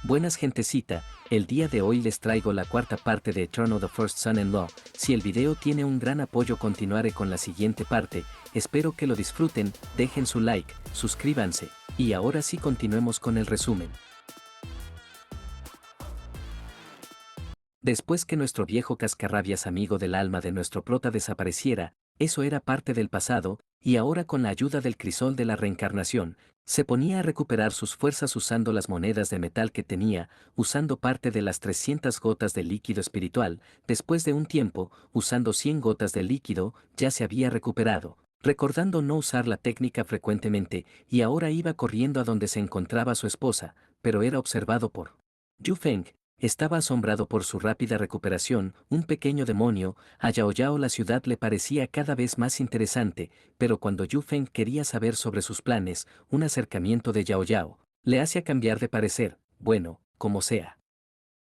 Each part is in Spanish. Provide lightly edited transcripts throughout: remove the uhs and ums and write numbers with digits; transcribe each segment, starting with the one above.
Buenas gentecita, el día de hoy les traigo la cuarta parte de Eternal the First Son-in-Law. Si el video tiene un gran apoyo continuaré con la siguiente parte, espero que lo disfruten, dejen su like, suscríbanse, y ahora sí continuemos con el resumen. Después que nuestro viejo cascarrabias amigo del alma de nuestro prota desapareciera, eso era parte del pasado, y ahora con la ayuda del crisol de la reencarnación, se ponía a recuperar sus fuerzas usando las monedas de metal que tenía, usando parte de las 300 gotas de líquido espiritual, después de un tiempo, usando 100 gotas de líquido, ya se había recuperado, recordando no usar la técnica frecuentemente, y ahora iba corriendo a donde se encontraba su esposa, pero era observado por Yu Feng. Estaba asombrado por su rápida recuperación, un pequeño demonio. A Yao Yao la ciudad le parecía cada vez más interesante, pero cuando Yu Feng quería saber sobre sus planes, un acercamiento de Yao Yao le hacía cambiar de parecer. Bueno, como sea.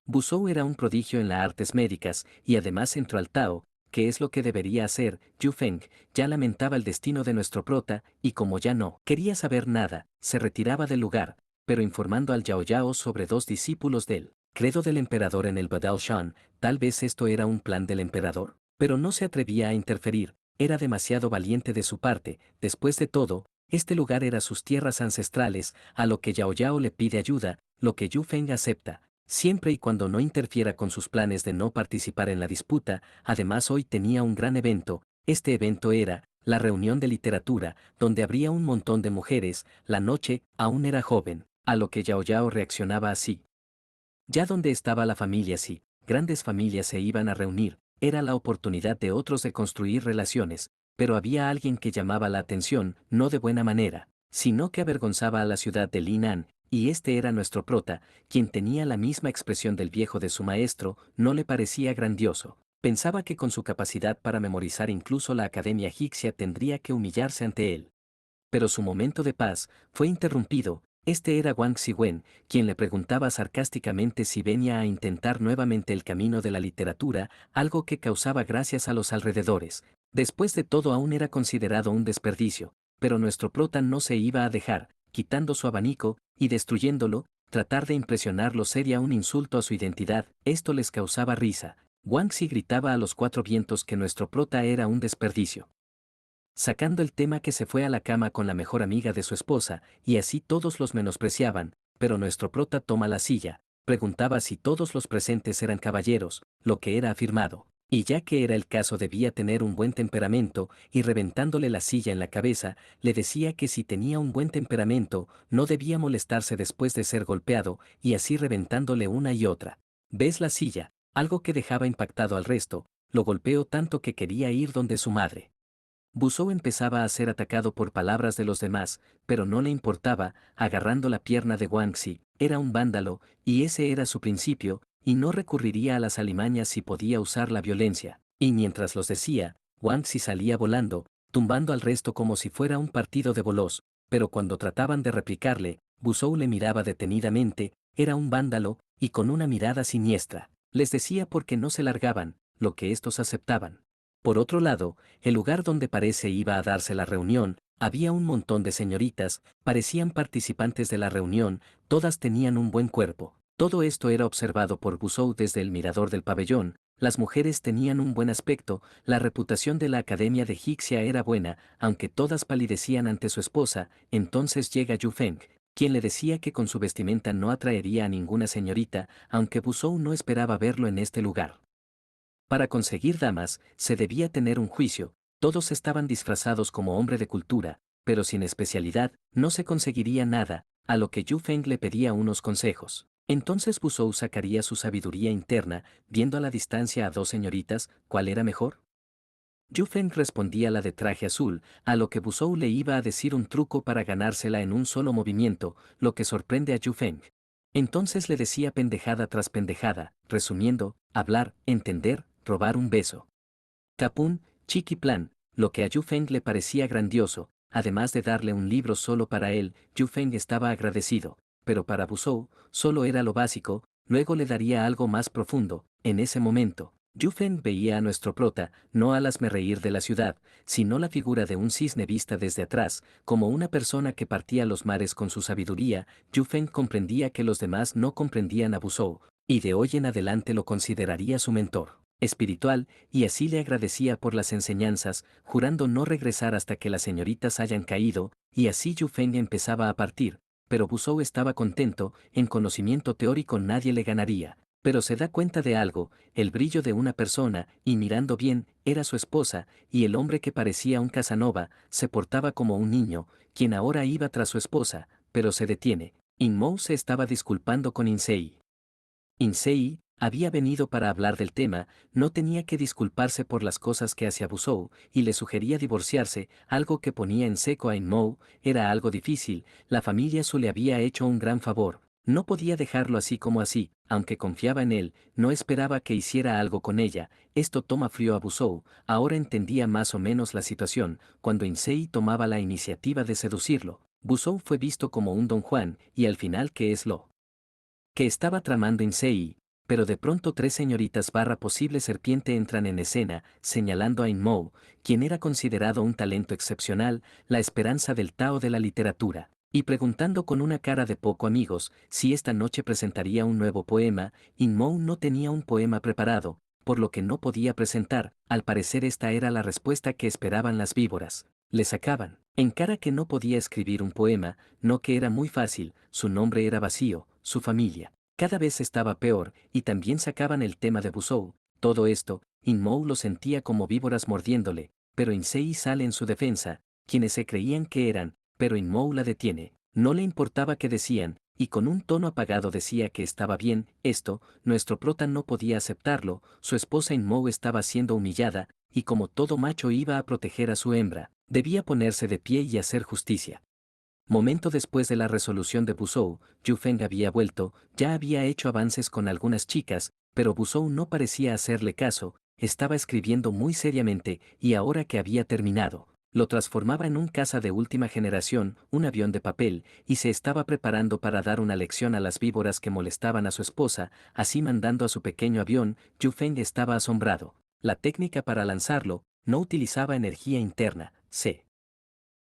Busou era un prodigio en las artes médicas, y además entró al Tao, que es lo que debería hacer. Yu Feng ya lamentaba el destino de nuestro prota, y como ya no quería saber nada, se retiraba del lugar, pero informando al Yao Yao sobre dos discípulos del credo del emperador en el Badal Shan. Tal vez esto era un plan del emperador, pero no se atrevía a interferir, era demasiado valiente de su parte. Después de todo, este lugar era sus tierras ancestrales, a lo que Yao Yao le pide ayuda, lo que Yu Feng acepta, siempre y cuando no interfiera con sus planes de no participar en la disputa. Además hoy tenía un gran evento, este evento era la reunión de literatura, donde habría un montón de mujeres. La noche aún era joven, a lo que Yao Yao reaccionaba así. Ya donde estaba la familia, sí, grandes familias se iban a reunir, era la oportunidad de otros de construir relaciones, pero había alguien que llamaba la atención, no de buena manera, sino que avergonzaba a la ciudad de Linan, y este era nuestro prota, quien tenía la misma expresión del viejo de su maestro. No le parecía grandioso. Pensaba que con su capacidad para memorizar incluso la Academia Egipcia tendría que humillarse ante él. Pero su momento de paz fue interrumpido. Este era Wang Ziwen, quien le preguntaba sarcásticamente si venía a intentar nuevamente el camino de la literatura, algo que causaba gracias a los alrededores. Después de todo aún era considerado un desperdicio, pero nuestro prota no se iba a dejar, quitando su abanico y destruyéndolo. Tratar de impresionarlo sería un insulto a su identidad. Esto les causaba risa. Wang Zi gritaba a los cuatro vientos que nuestro prota era un desperdicio, sacando el tema que se fue a la cama con la mejor amiga de su esposa, y así todos los menospreciaban. Pero nuestro prota toma la silla, preguntaba si todos los presentes eran caballeros, lo que era afirmado, y ya que era el caso debía tener un buen temperamento, y reventándole la silla en la cabeza, le decía que si tenía un buen temperamento, no debía molestarse después de ser golpeado, y así reventándole una y otra. ¿Ves la silla? Algo que dejaba impactado al resto, lo golpeó tanto que quería ir donde su madre. Busou empezaba a ser atacado por palabras de los demás, pero no le importaba. Agarrando la pierna de Guangxi, era un vándalo, y ese era su principio, y no recurriría a las alimañas si podía usar la violencia. Y mientras los decía, Guangxi salía volando, tumbando al resto como si fuera un partido de bolos, pero cuando trataban de replicarle, Busou le miraba detenidamente. Era un vándalo, y con una mirada siniestra, les decía por qué no se largaban, lo que estos aceptaban. Por otro lado, el lugar donde parece iba a darse la reunión, había un montón de señoritas, parecían participantes de la reunión, todas tenían un buen cuerpo. Todo esto era observado por Busou desde el mirador del pabellón. Las mujeres tenían un buen aspecto, la reputación de la Academia de Jixia era buena, aunque todas palidecían ante su esposa. Entonces llega Yu Feng, quien le decía que con su vestimenta no atraería a ninguna señorita, aunque Busou no esperaba verlo en este lugar. Para conseguir damas, se debía tener un juicio. Todos estaban disfrazados como hombre de cultura, pero sin especialidad, no se conseguiría nada, a lo que Yu Feng le pedía unos consejos. Entonces Busou sacaría su sabiduría interna, viendo a la distancia a dos señoritas, ¿cuál era mejor? Yu Feng respondía la de traje azul, a lo que Busou le iba a decir un truco para ganársela en un solo movimiento, lo que sorprende a Yu Feng. Entonces le decía pendejada tras pendejada, resumiendo, hablar, entender, robar un beso. Capun, chiqui plan, lo que a Yu Feng le parecía grandioso. Además de darle un libro solo para él, Yu Feng estaba agradecido, pero para Busou, solo era lo básico. Luego le daría algo más profundo. En ese momento, Yufeng veía a nuestro prota, no al hazmerreír de la ciudad, sino la figura de un cisne vista desde atrás, como una persona que partía los mares con su sabiduría. Yufeng comprendía que los demás no comprendían a Busou, y de hoy en adelante lo consideraría su mentor espiritual, y así le agradecía por las enseñanzas, jurando no regresar hasta que las señoritas hayan caído, y así Yufeng empezaba a partir, pero Busou estaba contento, en conocimiento teórico nadie le ganaría. Pero se da cuenta de algo, el brillo de una persona, y mirando bien, era su esposa, y el hombre que parecía un Casanova, se portaba como un niño, quien ahora iba tras su esposa, pero se detiene. Inmou se estaba disculpando con Insei. Insei había venido para hablar del tema, no tenía que disculparse por las cosas que hacía Busou, y le sugería divorciarse, algo que ponía en seco a Inmou. Era algo difícil, la familia Su le había hecho un gran favor, no podía dejarlo así como así, aunque confiaba en él, no esperaba que hiciera algo con ella. Esto toma frío a Busou, ahora entendía más o menos la situación, cuando Insei tomaba la iniciativa de seducirlo. Busou fue visto como un Don Juan, y al final ¿qué es lo que estaba tramando Insei? Pero de pronto tres señoritas barra posible serpiente entran en escena, señalando a Inmou, quien era considerado un talento excepcional, la esperanza del Tao de la literatura, y preguntando con una cara de poco amigos si esta noche presentaría un nuevo poema. Inmou no tenía un poema preparado, por lo que no podía presentar. Al parecer esta era la respuesta que esperaban las víboras. Le sacaban en cara que no podía escribir un poema, no que era muy fácil, su nombre era vacío, su familia cada vez estaba peor, y también sacaban el tema de Busou. Todo esto, Inmou lo sentía como víboras mordiéndole, pero Insei sale en su defensa, quienes se creían que eran, pero Inmou la detiene. No le importaba qué decían, y con un tono apagado decía que estaba bien. Esto, nuestro prota no podía aceptarlo, su esposa Inmou estaba siendo humillada, y como todo macho iba a proteger a su hembra, debía ponerse de pie y hacer justicia. Momento después de la resolución de Busou, Yufeng había vuelto, ya había hecho avances con algunas chicas, pero Busou no parecía hacerle caso, estaba escribiendo muy seriamente, y ahora que había terminado, lo transformaba en un caza de última generación, un avión de papel, y se estaba preparando para dar una lección a las víboras que molestaban a su esposa, así mandando a su pequeño avión. Yufeng estaba asombrado. La técnica para lanzarlo no utilizaba energía interna, se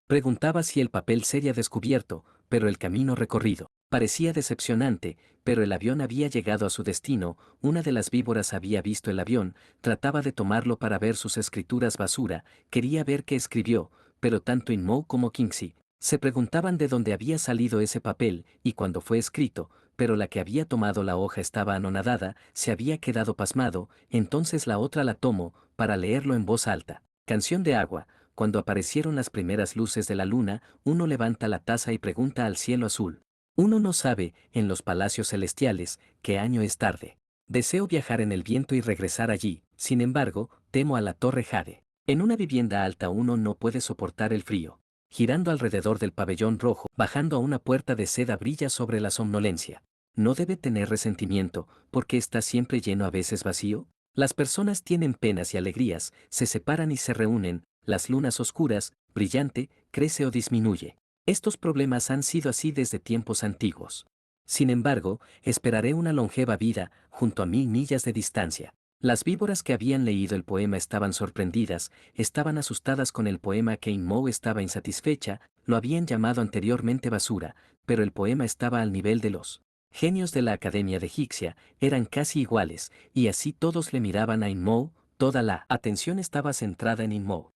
preguntaba si el papel sería descubierto, pero el camino recorrido parecía decepcionante, pero el avión había llegado a su destino. Una de las víboras había visto el avión, trataba de tomarlo para ver sus escrituras basura, quería ver qué escribió, pero tanto Inmou como Kingsley se preguntaban de dónde había salido ese papel y cuándo fue escrito, pero la que había tomado la hoja estaba anonadada, se había quedado pasmado. Entonces la otra la tomó, para leerlo en voz alta. Canción de agua. Cuando aparecieron las primeras luces de la luna, uno levanta la taza y pregunta al cielo azul. Uno no sabe, en los palacios celestiales, qué año es tarde. Deseo viajar en el viento y regresar allí, sin embargo, temo a la Torre Jade. En una vivienda alta uno no puede soportar el frío. Girando alrededor del pabellón rojo, bajando a una puerta de seda brilla sobre la somnolencia. No debe tener resentimiento, porque está siempre lleno a veces vacío. Las personas tienen penas y alegrías, se separan y se reúnen, las lunas oscuras, brillante, crece o disminuye. Estos problemas han sido así desde tiempos antiguos. Sin embargo, esperaré una longeva vida, junto a 1000 millas de distancia. Las víboras que habían leído el poema estaban sorprendidas, estaban asustadas con el poema que Inmou estaba insatisfecha, lo habían llamado anteriormente basura, pero el poema estaba al nivel de los genios de la Academia de Hixia, eran casi iguales, y así todos le miraban a Inmou, toda la atención estaba centrada en Inmou.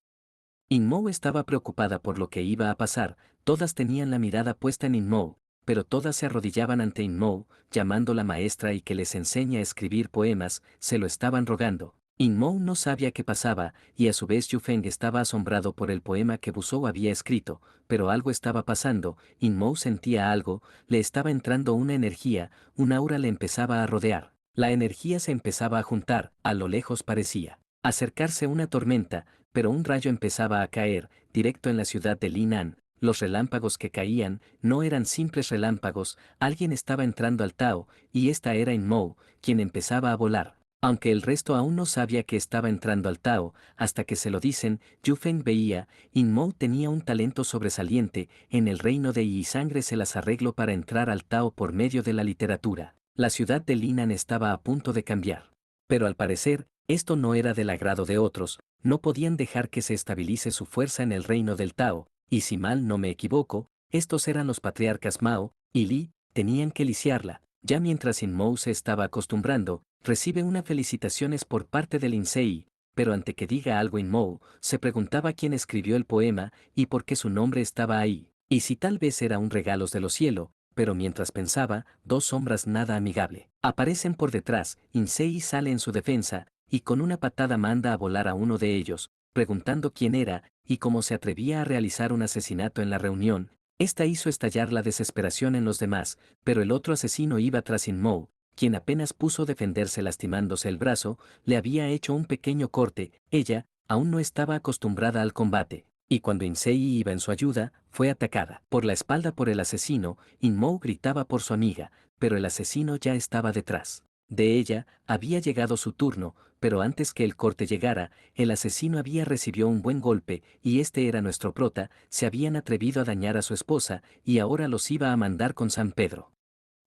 Inmou estaba preocupada por lo que iba a pasar, todas tenían la mirada puesta en Inmou, pero todas se arrodillaban ante Inmou, llamándola maestra y que les enseñe a escribir poemas, se lo estaban rogando. Inmou no sabía qué pasaba, y a su vez Yufeng estaba asombrado por el poema que Busou había escrito, pero algo estaba pasando. Inmou sentía algo, le estaba entrando una energía, un aura le empezaba a rodear. La energía se empezaba a juntar, a lo lejos parecía acercarse una tormenta, pero un rayo empezaba a caer, directo en la ciudad de Linan. Los relámpagos que caían no eran simples relámpagos, alguien estaba entrando al Tao, y esta era Inmou, quien empezaba a volar. Aunque el resto aún no sabía que estaba entrando al Tao, hasta que se lo dicen, Yufeng veía, Inmou tenía un talento sobresaliente, en el reino de Yi Sangre se las arregló para entrar al Tao por medio de la literatura. La ciudad de Linan estaba a punto de cambiar. Pero al parecer, Esto no era del agrado de otros, no podían dejar que se estabilice su fuerza en el reino del Tao, y si mal no me equivoco, estos eran los patriarcas Mao y Li, tenían que lisiarla. Ya mientras Inmou se estaba acostumbrando, recibe unas felicitaciones por parte del Insei, pero ante que diga algo Inmou, se preguntaba quién escribió el poema y por qué su nombre estaba ahí, y si tal vez era un regalo de los cielos, pero mientras pensaba, dos sombras nada amigable aparecen por detrás, Insei sale en su defensa, y con una patada manda a volar a uno de ellos, preguntando quién era y cómo se atrevía a realizar un asesinato en la reunión. Esta hizo estallar la desesperación en los demás, pero el otro asesino iba tras Inmou, quien apenas puso defenderse lastimándose el brazo, le había hecho un pequeño corte, ella, aún no estaba acostumbrada al combate, y cuando Insei iba en su ayuda, fue atacada por la espalda por el asesino. Inmou gritaba por su amiga, pero el asesino ya estaba detrás de ella, había llegado su turno, pero antes que el corte llegara, el asesino había recibido un buen golpe, y este era nuestro prota, se habían atrevido a dañar a su esposa, y ahora los iba a mandar con San Pedro.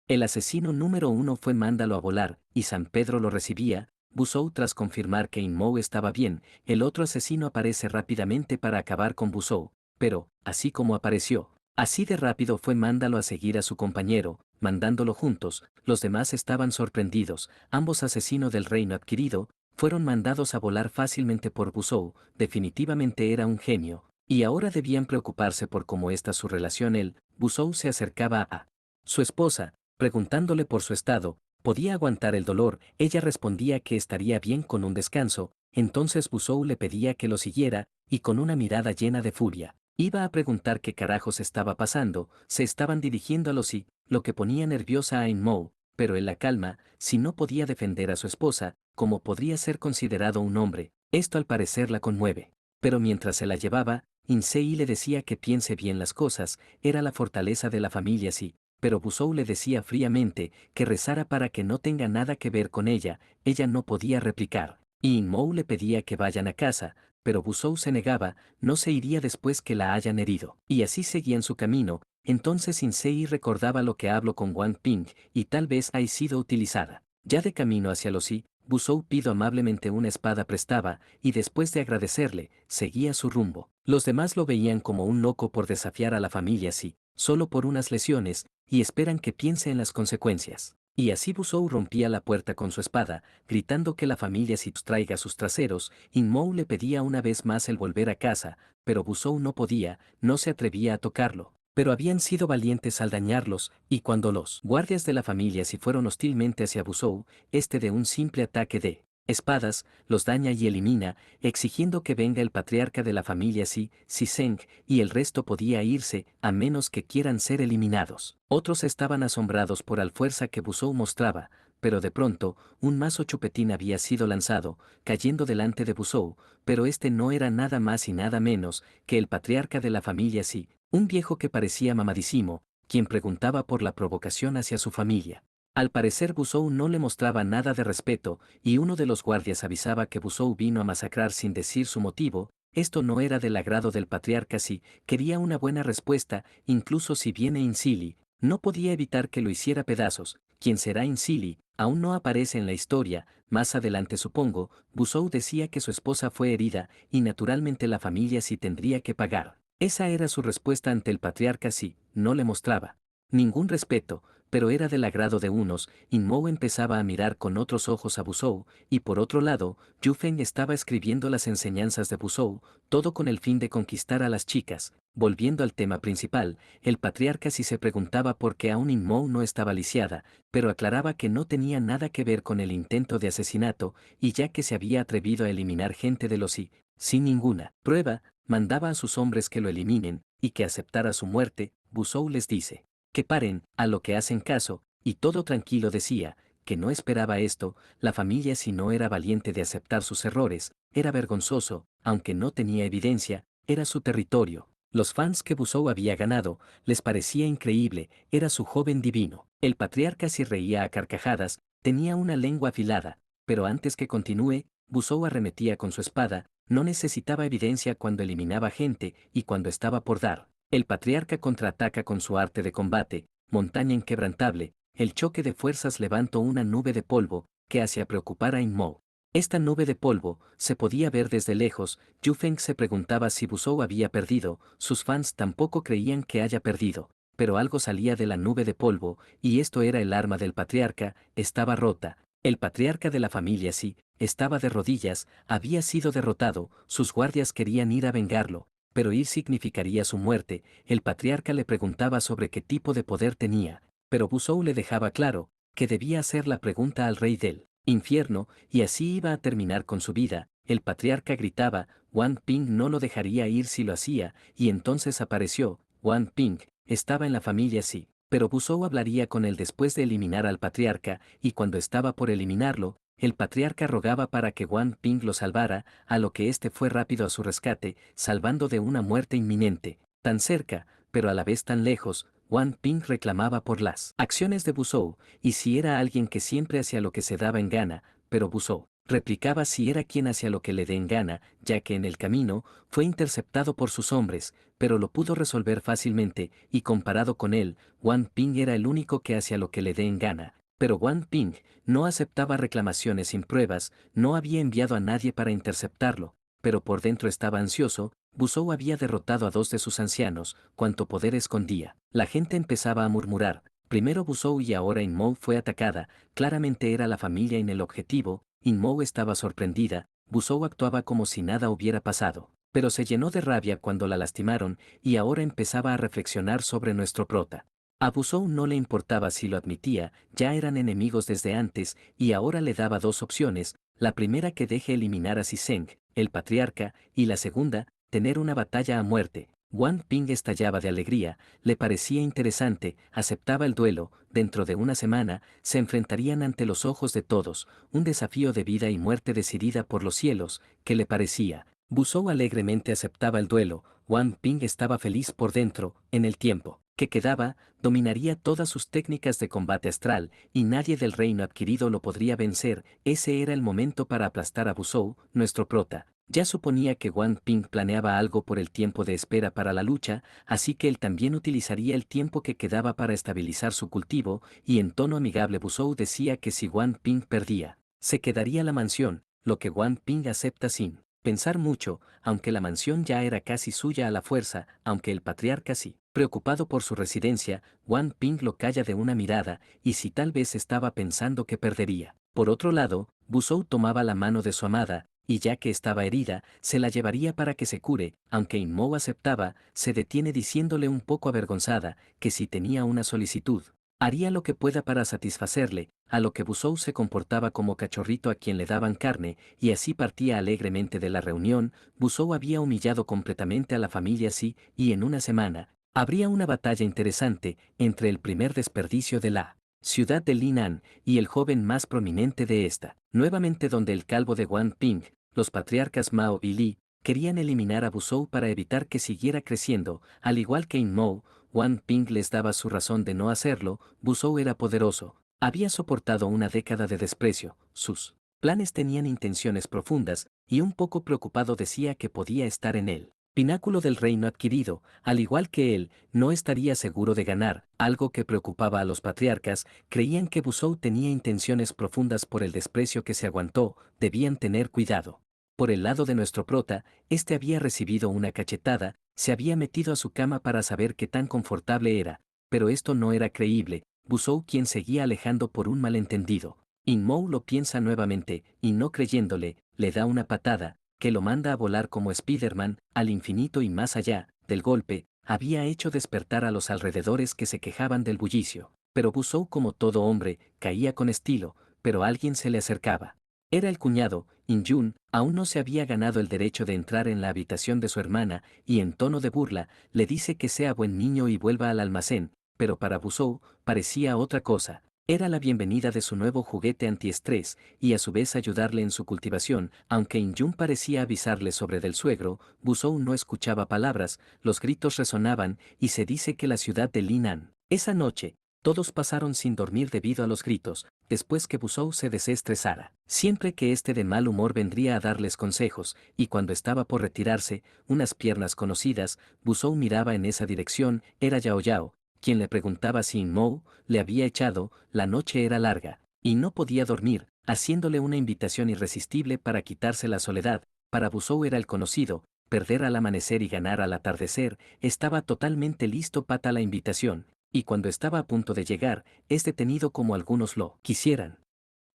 El asesino número uno fue mándalo a volar, y San Pedro lo recibía. Busou tras confirmar que Inmou estaba bien, el otro asesino aparece rápidamente para acabar con Busou, pero, así como apareció, así de rápido fue mándalo a seguir a su compañero, mandándolo juntos. Los demás estaban sorprendidos, ambos asesinos del reino adquirido, fueron mandados a volar fácilmente por Busou, definitivamente era un genio, y ahora debían preocuparse por cómo está su relación. Busou se acercaba a su esposa, preguntándole por su estado, podía aguantar el dolor, ella respondía que estaría bien con un descanso, entonces Busou le pedía que lo siguiera, y con una mirada llena de furia, iba a preguntar qué carajos estaba pasando, se estaban dirigiendo a Lucy, lo que ponía nerviosa a Inmou, pero en la calma, si no podía defender a su esposa, ¿cómo podría ser considerado un hombre? Esto al parecer la conmueve. Pero mientras se la llevaba, Insei le decía que piense bien las cosas, era la fortaleza de la familia sí, pero Busou le decía fríamente que rezara para que no tenga nada que ver con ella no podía replicar, y Inmou le pedía que vayan a casa, pero Busou se negaba, no se iría después que la hayan herido, y así seguían su camino. Entonces Insei recordaba lo que habló con Wang Ping, y tal vez ha sido utilizada. Ya de camino hacia Losi, Busou pidió amablemente una espada prestada, y después de agradecerle, seguía su rumbo. Los demás lo veían como un loco por desafiar a la familia así, solo por unas lesiones, y esperan que piense en las consecuencias. Y así Busou rompía la puerta con su espada, gritando que la familia si traiga sus traseros. Inmou le pedía una vez más el volver a casa, pero Busou no podía, no se atrevía a tocarlo. Pero habían sido valientes al dañarlos, y cuando los guardias de la familia si fueron hostilmente hacia Busou, de un simple ataque de espadas, los daña y elimina, exigiendo que venga el patriarca de la familia Si Zheng, y el resto podía irse, a menos que quieran ser eliminados. Otros estaban asombrados por la fuerza que Busou mostraba, pero de pronto, un mazo chupetín había sido lanzado, cayendo delante de Busou, pero no era nada más y nada menos que el patriarca de la familia un viejo que parecía mamadísimo, quien preguntaba por la provocación hacia su familia. Al parecer Busou no le mostraba nada de respeto, y uno de los guardias avisaba que Busou vino a masacrar sin decir su motivo. Esto no era del agrado del patriarca si quería una buena respuesta, incluso si viene Insili, no podía evitar que lo hiciera pedazos. ¿Quién será Insili? Aún no aparece en la historia, más adelante supongo. Busou decía que su esposa fue herida, y naturalmente la familia sí tendría que pagar. Esa era su respuesta ante el patriarca sí, no le mostraba ningún respeto, pero era del agrado de unos. Inmou empezaba a mirar con otros ojos a Busou, y por otro lado, Yufeng estaba escribiendo las enseñanzas de Busou, todo con el fin de conquistar a las chicas. Volviendo al tema principal, el patriarca sí se preguntaba por qué aún Inmou no estaba lisiada, pero aclaraba que no tenía nada que ver con el intento de asesinato, y ya que se había atrevido a eliminar gente de los sin ninguna prueba, mandaba a sus hombres que lo eliminen, y que aceptara su muerte. Busou les dice que paren, a lo que hacen caso, y todo tranquilo decía, que no esperaba esto. La familia si no era valiente de aceptar sus errores, era vergonzoso, aunque no tenía evidencia, era su territorio. Los fans que Busou había ganado, les parecía increíble, era su joven divino. El patriarca se reía a carcajadas, tenía una lengua afilada, pero antes que continúe, Busou arremetía con su espada, no necesitaba evidencia cuando eliminaba gente y cuando estaba por dar. El patriarca contraataca con su arte de combate, montaña inquebrantable, el choque de fuerzas levantó una nube de polvo, que hacía preocupar a Inmou. Esta nube de polvo se podía ver desde lejos. Yu Feng se preguntaba si Busou había perdido, sus fans tampoco creían que haya perdido, pero algo salía de la nube de polvo, y esto era el arma del patriarca, estaba rota. El patriarca de la familia sí, estaba de rodillas, había sido derrotado, sus guardias querían ir a vengarlo, pero ir significaría su muerte. El patriarca le preguntaba sobre qué tipo de poder tenía, pero Busou le dejaba claro que debía hacer la pregunta al rey del infierno, y así iba a terminar con su vida. El patriarca gritaba, Wang Ping no lo dejaría ir si lo hacía, y entonces apareció. Wang Ping estaba en la familia sí, pero Busou hablaría con él después de eliminar al patriarca, y cuando estaba por eliminarlo, el patriarca rogaba para que Wang Ping lo salvara, a lo que éste fue rápido a su rescate, salvando de una muerte inminente, tan cerca, pero a la vez tan lejos. Wang Ping reclamaba por las acciones de Busou, y si era alguien que siempre hacía lo que se daba en gana, pero Busou replicaba si era quien hacía lo que le dé en gana, ya que en el camino fue interceptado por sus hombres, pero lo pudo resolver fácilmente, y comparado con él, Wang Ping era el único que hacía lo que le dé en gana. Pero Wang Ping no aceptaba reclamaciones sin pruebas, no había enviado a nadie para interceptarlo, pero por dentro estaba ansioso. Busou había derrotado a dos de sus ancianos, cuanto poder escondía. La gente empezaba a murmurar, primero Busou y ahora Inmou fue atacada, claramente era la familia en el objetivo. Inmou estaba sorprendida, Busou actuaba como si nada hubiera pasado, pero se llenó de rabia cuando la lastimaron, y ahora empezaba a reflexionar sobre nuestro prota. A Busou no le importaba si lo admitía, ya eran enemigos desde antes, y ahora le daba dos opciones, la primera que deje eliminar a Siseng, el patriarca, y la segunda, tener una batalla a muerte. Wang Ping estallaba de alegría, le parecía interesante, aceptaba el duelo. Dentro de una semana, se enfrentarían ante los ojos de todos, un desafío de vida y muerte decidida por los cielos. ¿Qué le parecía? Busou alegremente aceptaba el duelo. Wang Ping estaba feliz por dentro. En el tiempo que quedaba, dominaría todas sus técnicas de combate astral, y nadie del reino adquirido lo podría vencer. Ese era el momento para aplastar a Busou, nuestro prota. Ya suponía que Wang Ping planeaba algo por el tiempo de espera para la lucha, así que él también utilizaría el tiempo que quedaba para estabilizar su cultivo, y en tono amigable Busou decía que si Wang Ping perdía, se quedaría la mansión, lo que Wang Ping acepta sin pensar mucho, aunque la mansión ya era casi suya a la fuerza, aunque el patriarca sí. Preocupado por su residencia, Wang Ping lo calla de una mirada, y si tal vez estaba pensando que perdería. Por otro lado, Busou tomaba la mano de su amada, y ya que estaba herida, se la llevaría para que se cure. Aunque Inmou aceptaba, se detiene diciéndole un poco avergonzada, que si tenía una solicitud, haría lo que pueda para satisfacerle, a lo que Busou se comportaba como cachorrito a quien le daban carne, y así partía alegremente de la reunión. Busou había humillado completamente a la familia Xi, y en una semana, habría una batalla interesante entre el primer desperdicio de la ciudad de Linan y el joven más prominente de esta, nuevamente donde el calvo de Wang Ping, los patriarcas Mao y Li, querían eliminar a Busou para evitar que siguiera creciendo, al igual que Inmou. Wang Ping les daba su razón de no hacerlo. Busou era poderoso, había soportado una década de desprecio, sus planes tenían intenciones profundas, y un poco preocupado decía que podía estar en él pináculo del reino adquirido, al igual que él, no estaría seguro de ganar, algo que preocupaba a los patriarcas. Creían que Busou tenía intenciones profundas por el desprecio que se aguantó, debían tener cuidado. Por el lado de nuestro prota, este había recibido una cachetada, se había metido a su cama para saber qué tan confortable era, pero esto no era creíble. Busou quien seguía alejando por un malentendido. Inmou lo piensa nuevamente, y no creyéndole, le da una patada, que lo manda a volar como Spider-Man, al infinito y más allá. Del golpe, había hecho despertar a los alrededores que se quejaban del bullicio, pero Busou como todo hombre, caía con estilo, pero alguien se le acercaba. Era el cuñado, Injun, aún no se había ganado el derecho de entrar en la habitación de su hermana, y en tono de burla, le dice que sea buen niño y vuelva al almacén, pero para Busou, parecía otra cosa. Era la bienvenida de su nuevo juguete antiestrés, y a su vez ayudarle en su cultivación. Aunque Injun parecía avisarle sobre del suegro, Busou no escuchaba palabras, los gritos resonaban, y se dice que la ciudad de Linan. Esa noche, todos pasaron sin dormir debido a los gritos, después que Busou se desestresara. Siempre que esté de mal humor vendría a darles consejos, y cuando estaba por retirarse, unas piernas conocidas, Busou miraba en esa dirección. Era Yao Yao, quien le preguntaba si Inmou le había echado. La noche era larga, y no podía dormir, haciéndole una invitación irresistible para quitarse la soledad. Para Busou era el conocido, perder al amanecer y ganar al atardecer, estaba totalmente listo para la invitación, y cuando estaba a punto de llegar, es detenido como algunos lo quisieran.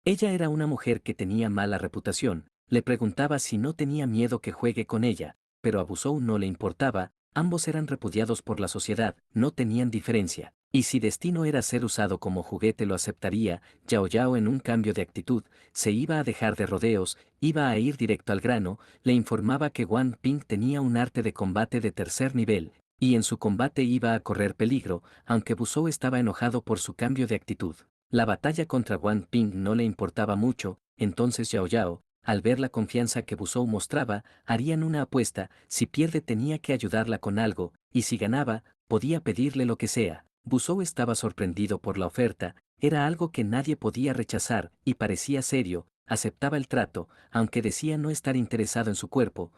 Ella era una mujer que tenía mala reputación, le preguntaba si no tenía miedo que juegue con ella, pero a Busou no le importaba, ambos eran repudiados por la sociedad, no tenían diferencia, y si destino era ser usado como juguete lo aceptaría. Yao Yao en un cambio de actitud, se iba a dejar de rodeos, iba a ir directo al grano, le informaba que Wang Ping tenía un arte de combate de tercer nivel, y en su combate iba a correr peligro, aunque Busou estaba enojado por su cambio de actitud. La batalla contra Wang Ping no le importaba mucho, entonces Yao Yao, al ver la confianza que Busou mostraba, harían una apuesta, si pierde tenía que ayudarla con algo, y si ganaba, podía pedirle lo que sea. Busou estaba sorprendido por la oferta, era algo que nadie podía rechazar, y parecía serio, aceptaba el trato, aunque decía no estar interesado en su cuerpo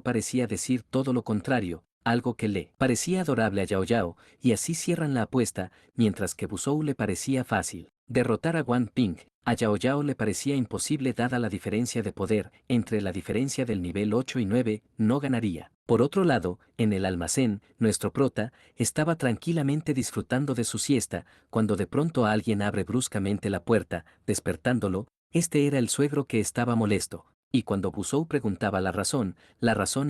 parecía decir todo lo contrario, algo que le parecía adorable a Yao Yao, y así cierran la apuesta, mientras que Busou le parecía fácil derrotar a Wang Ping. A Yao Yao le parecía imposible dada la diferencia de poder, entre la diferencia del nivel 8 y 9, no ganaría. Por otro lado, en el almacén, nuestro prota estaba tranquilamente disfrutando de su siesta, cuando de pronto alguien abre bruscamente la puerta, despertándolo. Este era el suegro que estaba molesto. Y cuando Busou preguntaba la razón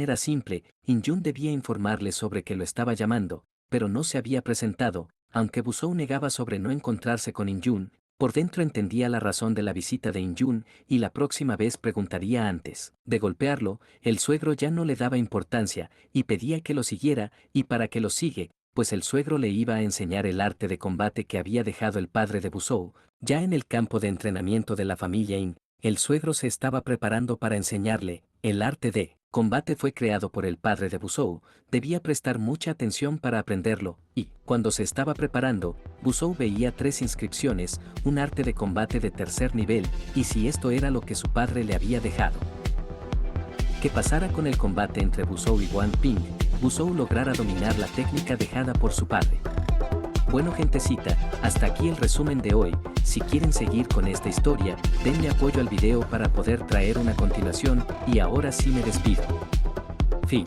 era simple, In-jun debía informarle sobre que lo estaba llamando, pero no se había presentado, aunque Busou negaba sobre no encontrarse con In-jun, por dentro entendía la razón de la visita de In-jun, y la próxima vez preguntaría antes de golpearlo. El suegro ya no le daba importancia, y pedía que lo siguiera, y para que lo sigue, pues el suegro le iba a enseñar el arte de combate que había dejado el padre de Busou. Ya en el campo de entrenamiento de la familia In, el suegro se estaba preparando para enseñarle. El arte de combate fue creado por el padre de Busou, debía prestar mucha atención para aprenderlo, y, cuando se estaba preparando, Busou veía 3 inscripciones, un arte de combate de tercer nivel, y si esto era lo que su padre le había dejado. Que pasara con el combate entre Busou y Wang Ping, Busou lograra dominar la técnica dejada por su padre. Bueno gentecita, hasta aquí el resumen de hoy. Si quieren seguir con esta historia, denle apoyo al video para poder traer una continuación, y ahora sí me despido. Fin.